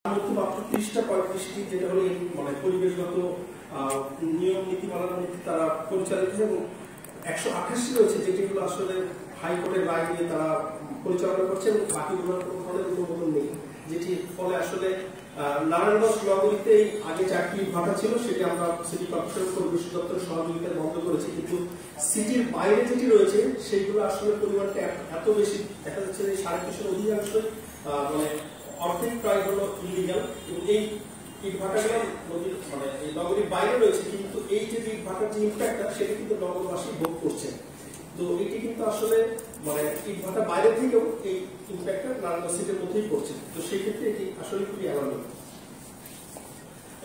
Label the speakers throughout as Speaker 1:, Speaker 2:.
Speaker 1: মাত্র 30টা 35টি যেটা হলো মানে পরিবেশগত নিয়ম নীতি মানার নীতি তারা পরিচালিত এবং 188 রয়েছে যেগুলো আসলে হাইকোর্টের রায় নিয়ে তারা পরিচালনা করছে এবং বাকিগুলোর কোনো ধরনের অনুমোদন নেই, যেটি ফলে আসলে নারায়ণগঞ্জ নগরীতে আগে 4টি ভাটা ছিল, সেটি আমরা সিটি কর্পোরেশন পরিবেশ দপ্তরের সহযোগিতায় বন্ধ করেছি, কিন্তু সিটির বাইরে যেটি রয়েছে সেইগুলো আসলে পরিমাণটা এত বেশি দেখা যাচ্ছে যে 3.5 অধিকাংশ মানে অর্ধেক প্রায় হলো ইলিগাল এবং এই ইট ভাটাগুলো নদীর মানে এই নগরীর বাইরে রয়েছে, কিন্তু এই যে ইট ভাটার যে ইম্প্যাক্টটা সেটা কিন্তু নগরবাসী ভোগ করছে। তো এটি কিন্তু আসলে মানে ইট ভাটা বাইরে থেকেও এই ইম্প্যাক্টটা নারায়ণগঞ্জ সিটির মধ্যেই পড়ছে। তো সেই ক্ষেত্রে এটি আসলে খুবই অ্যালার্মিং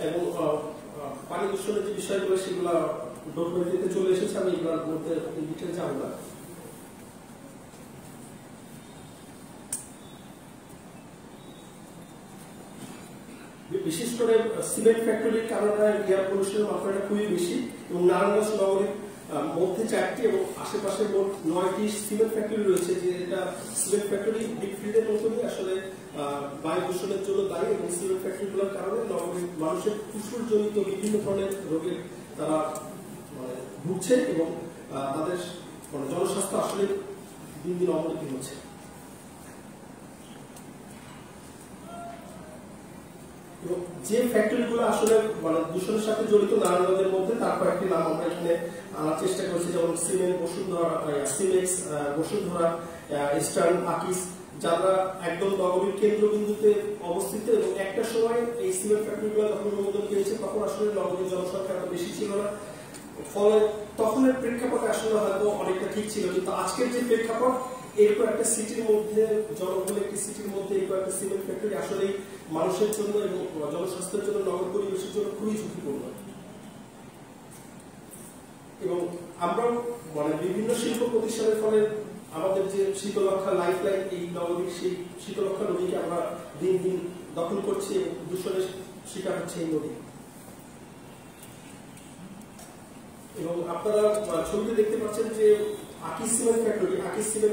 Speaker 1: এবং পানি দূষণের যে বিষয়গুলো সেগুলো ডকুমেন্টারিতে চলে এসেছে, আমি এগুলোর মধ্যে ডিটেইল যাব না। বিশেষ করে সিমেন্ট ফ্যাক্টরির কারণে এয়ার পলিউশনের মাত্রাটা খুবই বেশি এবং নারায়ণগঞ্জ নগরীর মধ্যে 4টি এবং আশেপাশে মোট 9টি সিমেন্ট ফ্যাক্টরি রয়েছে, যে এটা সিমেন্ট ফ্যাক্টরি বিগ ফিল্ডের মতনই আসলে বায়ু দূষণের জন্য দায়ী এবং সিমেন্ট ফ্যাক্টরিগুলোর কারণে নগরীর মানুষের ফুসফুসজনিত বিভিন্ন ধরনের রোগের তারা মানে ভুগছে এবং তাদের মানে জনস্বাস্থ্য আসলে দিন দিন অবনতি হচ্ছে। যে ফ্যাক্টরিগুলো আসলে মানে দূষণের সাথে জড়িত নারায়ণগঞ্জের মধ্যে তার কয়েকটি নাম আমরা এখানে আনার চেষ্টা করছি, যেমন সিমেন্ট বসুন্ধরা, সিমেক্স বসুন্ধরা, ইস্টার্ন আকিস, যারা একদম নগরীর কেন্দ্রবিন্দুতে অবস্থিত এবং একটা সময় এই সিমেন্ট ফ্যাক্টরিগুলো যখন অনুমোদন পেয়েছে তখন আসলে নগরীর জনসংখ্যা এত বেশি ছিল না, ফলে তখনের প্রেক্ষাপটে আসলে হয়তো অনেকটা ঠিক ছিল, কিন্তু আজকের যে প্রেক্ষাপট এরকম একটা সিটির মধ্যে জনবহুল একটি সিটির মধ্যে এরকম একটা সিমেন্ট ফ্যাক্টরি আসলে মানুষের জন্য এবং জনস্বাস্থ্যের জন্য নগর পরিবেশের জন্য খুবই ঝুঁকিপূর্ণ। এবং আমরা মানে বিভিন্ন শিল্প প্রতিষ্ঠানের ফলে আমাদের যে শীতলক্ষা লাইফ লাইন এই নগরীর সেই শীতলক্ষা নদীকে আমরা দিন দিন দখল করছি এবং দূষণের শিকার হচ্ছে এই নদী। এবং আপনারা ছবিতে দেখতে পাচ্ছেন যে আকিস সিমেন্ট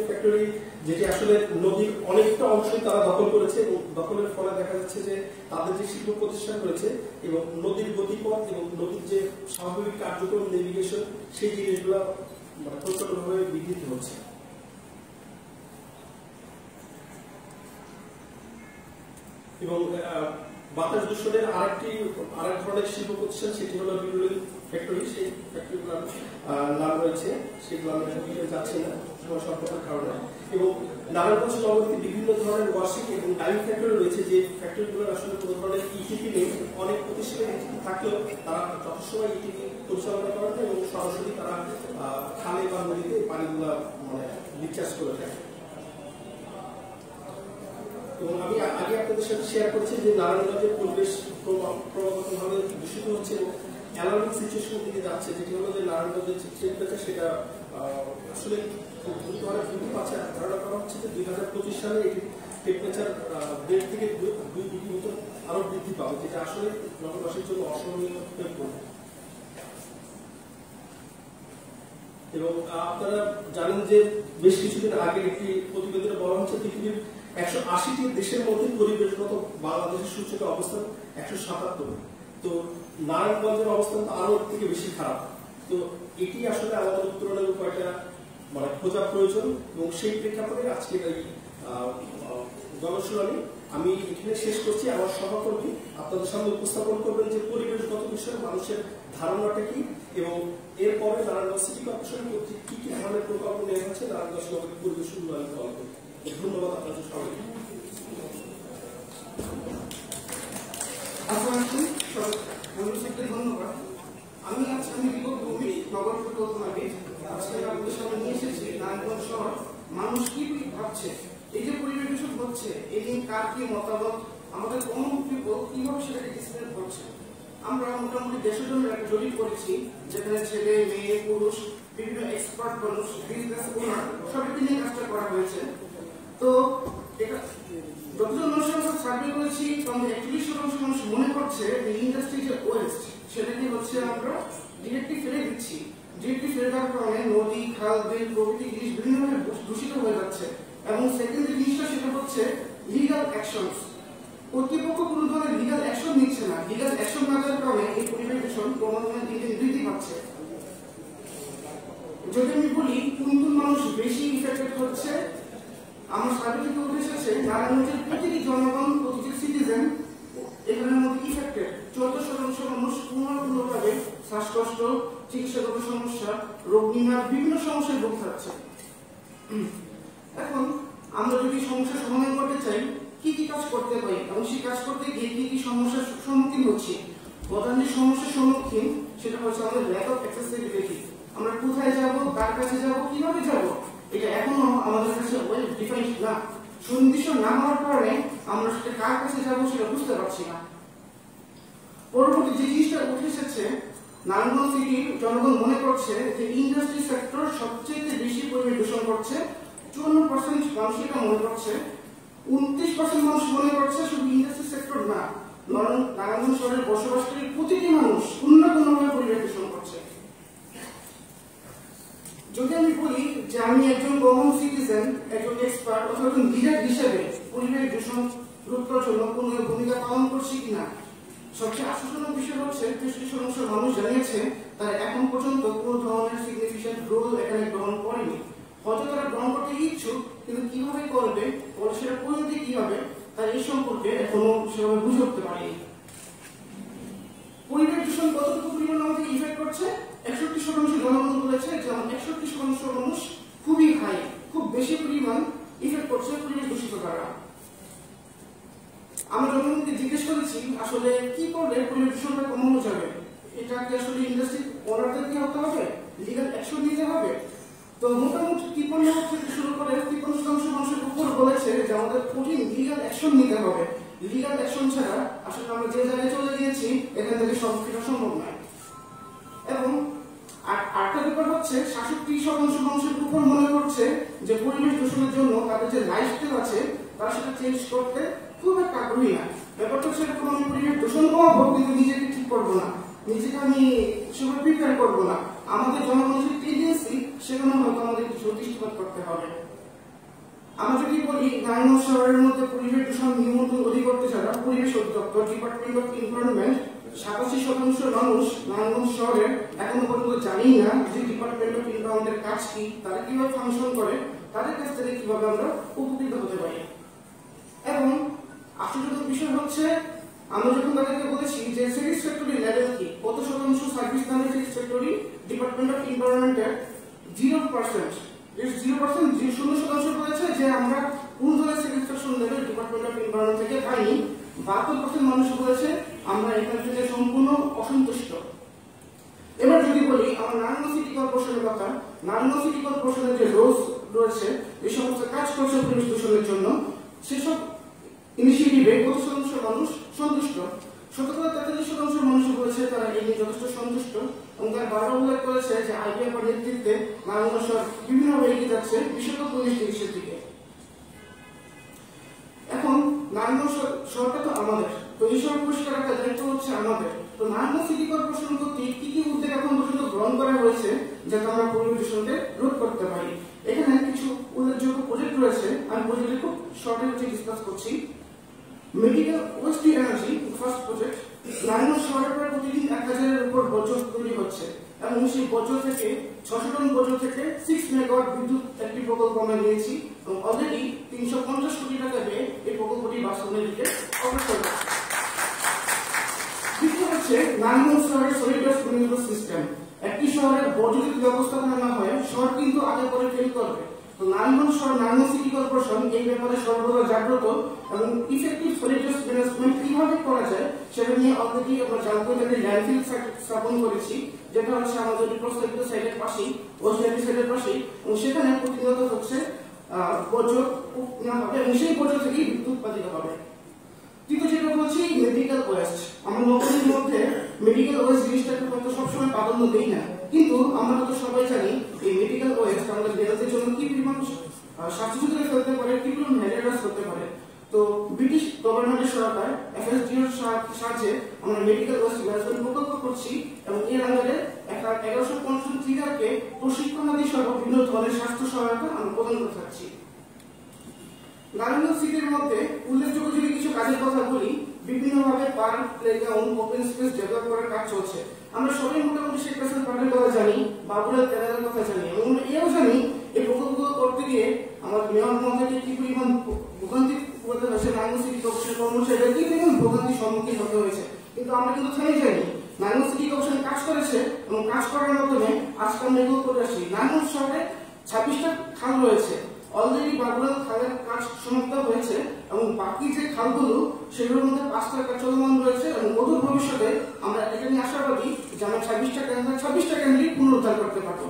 Speaker 1: ফ্যাক্টরি যেটি আসলে নদীর অনেকটা অংশই তারা দখল করেছে এবং দখলের ফলে দেখা যাচ্ছে যে তাদের যে শিল্প প্রতিষ্ঠান রয়েছে এবং নদীর গতিপথ এবং নদীর যে স্বাভাবিক কার্যক্রম নেভিগেশন সেই জিনিসগুলো মানে প্রচন্ডভাবে বিঘ্নিত হচ্ছে। এবং বাতাস দূষণের আরেক ধরনের শিল্প প্রতিষ্ঠান সেটি হলো বিউলিং ফ্যাক্টরি, সেই ফ্যাক্টরিগুলোর নাম রয়েছে, সেগুলো আমি যাচ্ছি না স্বল্পতার কারণে। এবং নারায়ণগঞ্জ নগরীতে বিভিন্ন ধরনের ওয়াশিং এবং ডাইং ফ্যাক্টরি রয়েছে, যে ফ্যাক্টরিগুলোর আসলে কোনো ধরনের ইটিপি নেই, অনেক প্রতিষ্ঠানের ইটিপি থাকলেও তারা যথেষ্টসময় ইটিপি পরিচালনা করেন এবং সরাসরি তারা খালে বা নদীতে পানিগুলা মানে ডিসচার্জ করে থাকে। এবং আমি আগে আপনাদের সাথে শেয়ার করছি যে নারায়ণগঞ্জের পরিবেশ ক্রমাগতভাবে দূষিত হচ্ছে এবং অ্যালার্মিং সিচুয়েশন দিকে যাচ্ছে, যেটি হলো যে নারায়ণগঞ্জের যে টেম্পারেচার সেটা আসলে দ্রুত হারে বৃদ্ধি পাচ্ছে। ধারণা করা হচ্ছে যে 2025 সালে এটি টেম্পারেচার 1.5 থেকে 2 ডিগ্রি মতো আরো বৃদ্ধি পাবে, যেটা আসলে নগরবাসীর জন্য অসহনীয় হয়ে পড়বে। এবং আপনারা জানেন যে বেশ কিছুদিন আগে একটি প্রতিবেদনে বলা হচ্ছে পৃথিবীর 180টি দেশের মধ্যে পরিবেশগত বাংলাদেশের সূচকে অবস্থান 177, তো নারায়ণগঞ্জের অবস্থান তো আরো থেকে বেশি খারাপ। তো এটি আসলে আমাদের উত্তরণের উপায়টা মানে খোঁজা প্রয়োজন এবং সেই প্রেক্ষাপটে আজকের এই জনশুনানি আমি এখানে শেষ করছি। আমার সহকর্মী আপনাদের সামনে উপস্থাপন করবেন যে পরিবেশগত বিষয়ে মানুষের ধারণাটা কি এবং এরপরে নারায়ণগঞ্জ সিটি কর্পোরেশন কর্তৃক কি কি ধরনের প্রকল্প নেওয়া হচ্ছে নারায়ণগঞ্জ নগরীর পরিবেশ উন্নয়ন করবে। ধন্যবাদ আপনাদের সবাইকে।
Speaker 2: ধন্যবাদ। আমি বিগত নগর পরিকল্পনাকে আজকে আপনাদের সামনে নিয়ে এসেছি নারায়ণগঞ্জ শহর মানুষ কি ভাবছে, এই যে পরিবেশ দূষণ হচ্ছে এই নিয়ে কার কি মতামত, আমাদের অনুভূতিগুলো কিভাবে সেটাকে এক্সপ্লেন করছে। আমরা মোটামুটি 150 জনের একটা জরিপ করেছি, যেখানে ছেলে মেয়ে পুরুষ বিভিন্ন এক্সপার্ট মানুষ বিজনেস ওনার সবাইকে নিয়ে কাজটা করা হয়েছে। তো এটা যতজন মানুষের আমরা সার্ভে করেছি তখন 41% মানুষ মনে করছে যে ইন্ডাস্ট্রি যে ওয়েস্ট সেটাকে হচ্ছে আমরা ডিরেক্টলি ফেলে দিচ্ছি। ডিরেক্টলি ফেলে দেওয়ার কারণে নদী খাল বিল প্রভৃতি জিনিস বিভিন্নভাবে দূষিত হয়ে যাচ্ছে। এবং সেকেন্ড যে জিনিসটা সেটা হচ্ছে লিগাল অ্যাকশনস। কর্তৃপক্ষ কোনো ধরনের ক্রমান্বয়ে দিন দিন বৃদ্ধি পাচ্ছে। যদি আমি বলি কোন কোন মানুষ বেশি ইফেক্টেড হচ্ছে, আমার সার্ভে থেকে উঠে এসেছে নারায়ণগঞ্জের প্রতিটি জনগণ, প্রতিটি সিটিজেন এখানের মধ্যে ইফেক্টেড। 14% মানুষ কোনোভাবে শ্বাসকষ্ট, চিকিৎসাগত সমস্যা, রোগ নির্ণয় বিভিন্ন সমস্যায় ভুগছে। এখন আমরা যদি সমস্যার সমাধান করতে চাই কি কি কাজ করতে পারি এবং সেই কাজ করতে গিয়ে কি কি সমস্যার সম্মুখীন হচ্ছি, প্রধান যে সমস্যার সম্মুখীন সেটা হচ্ছে আমাদের ল্যাক অফ অ্যাক্সেসিবিলিটি। আমরা কোথায় যাব, কার কাছে যাব, কিভাবে যাব, এটা এখনো আমাদের কাছে ওয়েল ডিফাইন্ড না। সুনির্দিষ্ট না হওয়ার কারণে আমরা সেটা কার কাছে যাব সেটা বুঝতে পারছি না। পরবর্তী যে জিনিসটা উঠে এসেছে, নারায়ণগঞ্জ সিটির জনগণ মনে করছে যে ইন্ডাস্ট্রি সেক্টর সবচেয়ে বেশি পরিবেশ দূষণ করছে। 54% মানুষ এটা মনে করছে। 29% মানুষ মনে করছে শুধু ইন্ডাস্ট্রি সেক্টর না, নারায়ণগঞ্জ শহরের বসবাসকারী প্রতিটি মানুষ কোনো না কোনোভাবে পরিবেশ দূষণ করছে। যদি আমি বলি যে আমি একজন কমন সিটিজেন, একজন এক্সপার্ট অথবা একজন লিডার হিসেবে পরিবেশ দূষণ রোধ করার জন্য কোনো ভূমিকা পালন করছি কিনা, সবচেয়ে আশ্চর্যজনক বিষয় হচ্ছে 63% মানুষ জানিয়েছে তারা এখন পর্যন্ত কোনো ধরনের সিগনিফিকেন্ট রোল এখানে গ্রহণ করেনি। হয়তো তারা গ্রহণ করতে ইচ্ছুক, কিন্তু কিভাবে করবে, সেটা পরিণতি কি হবে, তার এই সম্পর্কে এখনো সেভাবে বুঝে উঠতে পারেনি। পরিবেশ দূষণ কতটুকু পরিমাণ আমাদের ইফেক্ট করছে, 61% জনগণ বলেছে যে 61% মানুষ খুবই হাই, খুব বেশি পরিমাণ ইফেক্ট করছে পরিবেশ দূষিত দ্বারা। আমরা জনগণকে জিজ্ঞেস করেছি আসলে কি করলে পরিবেশ দূষণটা কমানো যাবে, এটা কি আসলে ইন্ডাস্ট্রি ওনারদেরকে হতে হবে, লিগাল অ্যাকশন নিতে হবে। তো মোটামুটি 53 থেকে শুরু করে 53% মানুষের উপর বলেছে যে আমাদের কঠিন লিগাল অ্যাকশন নিতে হবে। লিগাল অ্যাকশন ছাড়া আসলে আমরা যে জায়গায় চলে গিয়েছি এখান থেকে সবকিছু সম্ভব নয়। এবং আরেকটা ব্যাপার হচ্ছে 67% মানুষের উপর মনে করছে যে পরিবেশ দূষণের জন্য তাদের যে লাইফস্টাইল আছে তারা সেটা চেঞ্জ করতে খুব একটা আগ্রহী না। ব্যাপারটা হচ্ছে এরকম, আমি পরিবেশ দূষণ কমাবো কিন্তু নিজেকে ঠিক করবো না, নিজেকে আমি সেভাবে প্রিপেয়ার করবো না। আমাদের জনগণের টেন্ডেন্সি সেখানে হয়তো আমাদের কিছু দৃষ্টিপাত করতে হবে। আমরা যদি বলি নারায়ণগঞ্জ শহরের মধ্যে পরিবেশ দূষণ নিয়ন্ত্রণ অধিকর্তা যারা পরিবেশ অধিদপ্তর, ডিপার্টমেন্ট অফ এনভায়রনমেন্ট, 87% মানুষ নারায়ণগঞ্জ শহরের এখনো পর্যন্ত জানি না যে ডিপার্টমেন্ট অফ এনভায়রনমেন্টের কাজ কি, তারা কিভাবে ফাংশন করে, তাদের কাছ থেকে কিভাবে আমরা উপকৃত হতে পারি। এবং আশ্চর্যজনক বিষয় হচ্ছে আমরা যখন তাদেরকে বলেছি যে স্যাটিসফ্যাক্টরি লেভেল কি, কত শতাংশ সার্ভিস নামে স্যাটিসফ্যাক্টরি, ডিপার্টমেন্ট অফ এনভায়রনমেন্টের 0%, 0% বলেছে যে আমরা কোন ধরনের satisfaction level department of environment থেকে পাইনি। 72% মানুষ বলেছে আমরা এখান থেকে সম্পূর্ণ অসন্তুষ্ট। এবার যদি বলি আমার নারায়ণগঞ্জ সিটি কর্পোরেশনের কথা, নারায়ণগঞ্জ সিটি কর্পোরেশনের যে রোজ রয়েছে, এই সমস্ত কাজ করছে পরিবেশ দূষণের জন্য, সেসব ইনিশিয়েটিভে কত শতাংশ মানুষ সন্তুষ্ট? 43% মানুষ বলেছে তারা এই নিয়ে যথেষ্ট সন্তুষ্ট। এবং তারা বারবার উল্লেখ করেছে যে আইডিয়া বা নেতৃত্বে নারায়ণগঞ্জ শহর বিভিন্নভাবে এগিয়ে যাচ্ছে বিশ্বকপ পরিবেশ দিবসের দিকে। এখন নারায়ণগঞ্জ শহরটা তো আমাদের, তো এই শহর পরিষ্কার রাখার দায়িত্ব হচ্ছে আমাদের। তো নারায়ণগঞ্জ সিটি কর্পোরেশন কর্তৃক কি কি উদ্যোগ এখন পর্যন্ত গ্রহণ করা হয়েছে যাতে আমরা পরিবেশ দূষণকে রোধ করতে পারি, এখানে কিছু উল্লেখযোগ্য প্রজেক্ট রয়েছে। আমি প্রজেক্টে খুব শর্টে ডিসকাস করছি। Medical waste to energy first project. Narayanganj শহরের প্রায় প্রতিদিন 1000-এর উপর বর্জ্য তৈরি হচ্ছে এবং সেই বর্জ্য থেকে 600 টন বর্জ্য থেকে 6 মেগাওয়াট বিদ্যুৎ একটি প্রকল্প আমরা নিয়েছি এবং অলরেডি 350 কোটি টাকা দিয়ে এই প্রকল্পটি বাস্তবায়নের দিকে অগ্রসর হচ্ছে। দ্বিতীয় হচ্ছে নারায়ণগঞ্জ শহরের সলিড ওয়েস্ট ম্যানেজমেন্ট সিস্টেম। একটি শহরের বর্জ্য যদি ব্যবস্থাপনা না হয় শহর কিন্তু আগে পরে ফেল করবে। তো নারায়ণগঞ্জ শহর, নারায়ণগঞ্জ সিটি কর্পোরেশন এই ব্যাপারে সর্বদা জাগ্রত এবং ইফেক্টিভ সলিড ওয়েস্ট ম্যানেজমেন্ট কিভাবে করা যায় সেটা নিয়ে অলরেডি আমরা জালকুড়িতে ল্যান্ডফিল স্থাপন করেছি, যেটা হচ্ছে আমাদের প্রস্তাবিত সাইটের পাশেই, ওসিআরটি সাইটের পাশেই, এবং সেখানে প্রতিনিয়ত হচ্ছে বর্জ্য নেওয়া হবে এবং সেই বর্জ্য থেকেই বিদ্যুৎ উৎপাদিত হবে। তৃতীয় যেটা বলছি মেডিকেল ওয়েস্ট। আমরা নগরীর মধ্যে মেডিকেল ওয়েস্ট জিনিসটাকে হয়তো সবসময় প্রাধান্য দিই না, কিন্তু আমরা তো সবাই জানি এই মেডিকেল ওয়েস্ট আমাদের হেলথের জন্য কি পরিমাণ স্বাস্থ্যঝুঁকি ফেলতে পারে, কি পরিমাণ হ্যাজার্ডাস হতে পারে। তো ব্রিটিশ গভর্নমেন্টের সহায়তায় FSDOর সাহায্যে আমরা মেডিকেল ওয়েস্ট ম্যানেজমেন্ট প্রকল্প করছি এবং এর আন্ডারে 1150 ক্লিনারকে প্রশিক্ষণাদি সহ বিভিন্ন ধরনের স্বাস্থ্য সহায়তা আমরা প্রদান করে থাকছি। নারায়ণগঞ্জ সিটির মধ্যে উল্লেখযোগ্য যদি কিছু কাজের কথা বলি, বিভিন্নভাবে park, playground, open space develop করার কাজ চলছে। আমরা সবাই মোটামুটি শেখ হাসিনা পার্কের কথা জানি, বাবুরাল ক্যানেলের কথা জানি, এবং আমরা এও জানি এই প্রকল্পগুলো করতে গিয়ে আমাদের মেয়র মহোদয়কে কি পরিমাণ ভোগান্তি করতে হয়েছে, নারায়ণ সিটি কর্পোরেশনের কর্মচারীরা কি পরিমাণ ভোগান্তির সম্মুখীন হতে হয়েছে। কিন্তু আমরা কিন্তু থেমে যাইনি। নারায়ণ সিটি কর্পোরেশন কাজ করেছে এবং কাজ করার মাধ্যমে আজকে আমরা এগুলো করে আসি। নারায়ণ শহরে 26টা খাল রয়েছে, অলরেডি বাবুরাল খালের কাজ সমাপ্ত হয়েছে এবং বাকি যে খালগুলো সেগুলোর মধ্যে 5টা কাজ চলমান রয়েছে এবং অদূর ভবিষ্যতে আমরা এটা নিয়ে আশাবাদী যে আমরা 26টা কেন্দ্রই পুনরুদ্ধার করতে পারবো।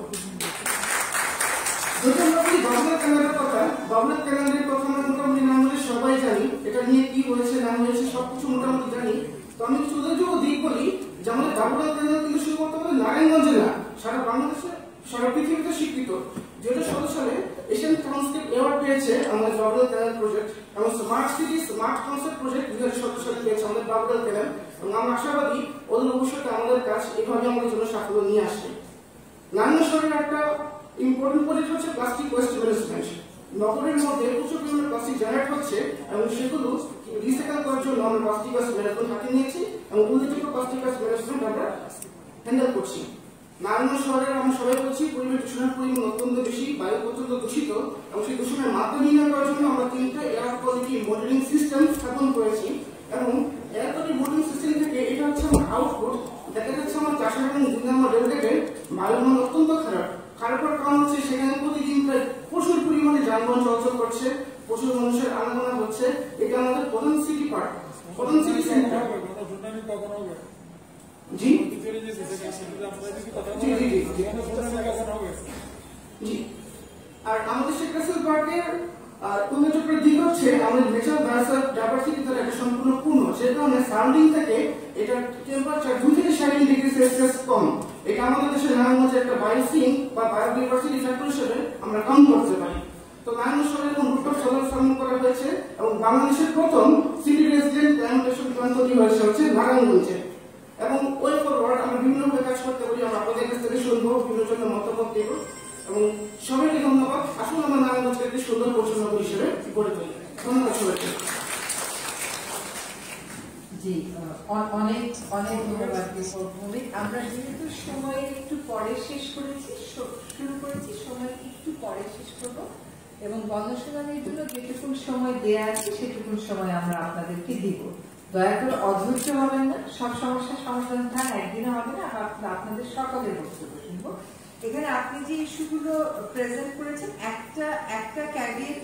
Speaker 2: যদি আমরা বলি বাবুরাল ক্যানেলের কথা, বাবুরাল ক্যানেলের কথা আমরা মোটামুটি আমাদের সবাই জানি, এটা নিয়ে কি হয়েছে না হয়েছে সবকিছু মোটামুটি জানি। তো আমি কিছু উল্লেখযোগ্য দিক বলি যে আমাদের বাবুরাল ক্যানেল কিন্তু শুধুমাত্র নারায়ণগঞ্জে না, সারা বাংলাদেশে, সারা পৃথিবীতে স্বীকৃত। 2016 সালে এশিয়ান টাউনশিপ অ্যাওয়ার্ড পেয়েছে আমাদের বাবুরাল ক্যানেল প্রজেক্ট এবং smart city smart concept project 2017 সালে পেয়েছে আমাদের বাবুরাল ক্যানেল। এবং আমরা আশাবাদী অদূর ভবিষ্যতে আমাদের কাজ এভাবে আমাদের জন্য সাফল্য নিয়ে আসবে। নারায়ণ শহরের একটা ইম্পর্টেন্ট প্রজেক্ট হচ্ছে প্লাস্টিক ওয়েস্ট ম্যানেজমেন্ট। নগরের মধ্যে প্রচুর পরিমাণে প্লাস্টিক জেনারেট হচ্ছে এবং সেগুলো রিসাইকেল করার জন্য আমরা প্লাস্টিক ওয়েস্ট ম্যানেজমেন্ট হাতে নিয়েছি এবং উল্লেখযোগ্য প্লাস্টিক ওয়েস্ট ম্যানেজমেন্ট আমরা হ্যান্ডেল করছি। নারায়ণ শহরের আমরা সবাই বলছি পরিবেশ দূষণের পরিমাণ অত্যন্ত বেশি, বায়ু অত্যন্ত দূষিত এবং সেই দূষণের মাত্রা নির্ণয় করার জন্য আমরা 3টা এয়ার কোয়ালিটি মনিটরিং সিস্টেম স্থাপন করেছি এবং এয়ার কোয়ালিটি মনিটরিং সিস্টেম থেকে এটা হচ্ছে আমার আউটপুট। দেখা যাচ্ছে আমার 4 এবং 2 নম্বর রেলগেটে বায়ুর মান অত্যন্ত খারাপের কারণ হচ্ছে সেখানে প্রতিদিন প্রায় প্রচুর পরিমাণে যানবাহন চলাচল করছে, প্রচুর মানুষের আনাগোনা হচ্ছে। এটা আমাদের প্রধান সিটি পার্ক, প্রধান সিটি সেন্টার। জি আর আমাদের শেখ হাসিনা পার্কের উল্লেখযোগ্য দিক হচ্ছে আমাদের ন্যাচারাল ডাইভার্সিটি দ্বারা এটা সম্পূর্ণ পূর্ণ, যে কারণে সারাউন্ডিং থেকে এটা টেম্পারেচার 2 থেকে 7 ডিগ্রি সেলসিয়াস কম। এটা আমাদের দেশের নারায়ণগঞ্জে একটা বায়োসিং বা বায়োডাইভার্সিটি ফ্যাক্টর হিসেবে আমরা কাউন্ট করতে পারি। তো নারায়ণগঞ্জ শহরে এখন রুফটপ সোলার স্থাপন করা হয়েছে এবং বাংলাদেশের প্রথম সিটি রেসিডেন্ট প্ল্যান্টেশন প্ল্যান্ট তৈরি হয়েছে হচ্ছে নারায়ণগঞ্জে। এবং ওই ফরওয়ার্ড আমরা বিভিন্নভাবে কাজ করতে পারি, আমরা আপনাদের কাছ থেকে শুনবো, বিভিন্ন জন্য মতামত দেব এবং সবাইকে ধন্যবাদ। আসুন আমরা নারায়ণগঞ্জকে একটি সুন্দর পরিচ্ছন্ন হিসেবে গড়ে তুলি। ধন্যবাদ সবাইকে।
Speaker 3: জি, অনেক অনেক ধন্যবাদ। আমরা যেহেতু সময় একটু পরে শেষ করেছি, শুরু করেছি, সময় একটু পরে শেষ করবো এবং গণশুনানির জন্য যেটুকুন সময় দেয়া আছে সেটুকুন সময় আমরা আপনাদেরকে দিব। দয়া করে অধৈর্য হবেন না, সব সমস্যার সমাধান একদিনে হবে না। আপনাদের সকলের বক্তব্য শুনবো। এখানে আপনি যে ইস্যুগুলো প্রেজেন্ট করেছেন, একটা ক্যাভিয়েট